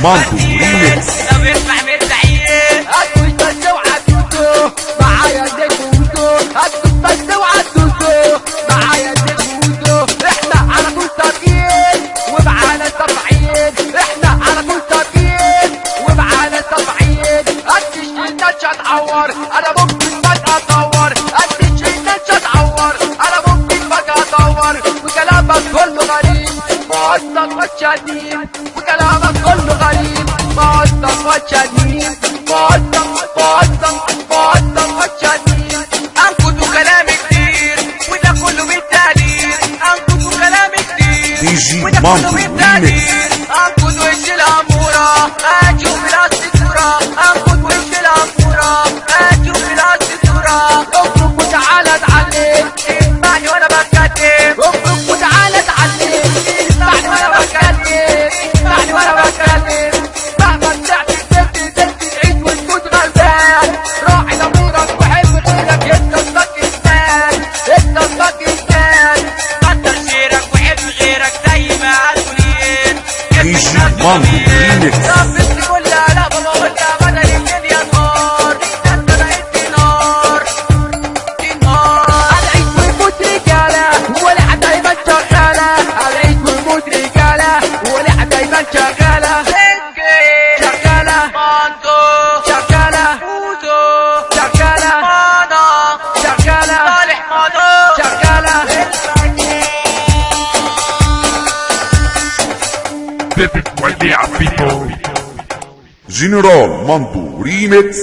مانتو ريميكس. طب اسمع من الزعيم هتبص وعدوتو معايا ديكوتو، هتبص وعدوتو معايا ديكوتو. احنا على طول طاقين ومعانا تفعيل، احنا على طول طاقين ومعانا تفعيل. هتشيل مش هتعور، انا ممكن فجأة ادور. هتشيل مش هتعور، انا ممكن فجأة ادور. وكلامك كله غريب معصب وشديد، وكلامك كله غريب معصب وشديد، معصب وشديد. انقد وكلام كتير وده كله بالتقدير، انقد وكلام كتير دي جي وده كله مانتو بالتقدير. ريميكس. انقد وش الاموره اشوف الاسطوره، انقد وش الاموره اشوف الاسطوره. اخرج وتعالى اتعلم، اسمعني وانا بتكلم، اخرج وتعالى اتعلم. اسمعني وانا بتكلم، اسمعني وانا بتكلم. مهما تعمل تبدي تعيش وتموت غلبان. راعي ضميرك وحب غيرك، انت الباكستان، انت الباكستان. قدر خيرك وحب غيرك زي ما قالوا. دي جي مانتو ريميكس. ربتني كلها لا بابا ولا بدل الدنيا نار، انت بقيت نار نار. هنعيش ونموت رجالة ولع دايما شغالة، هنعيش ونموت رجالة ولع دايما شغالة. شغالة مانتو شغالة موتو شغالة مانا شغالة صالح مانو شغالة. Pepe وديع بيتو. جنرال مانتو ريميكس.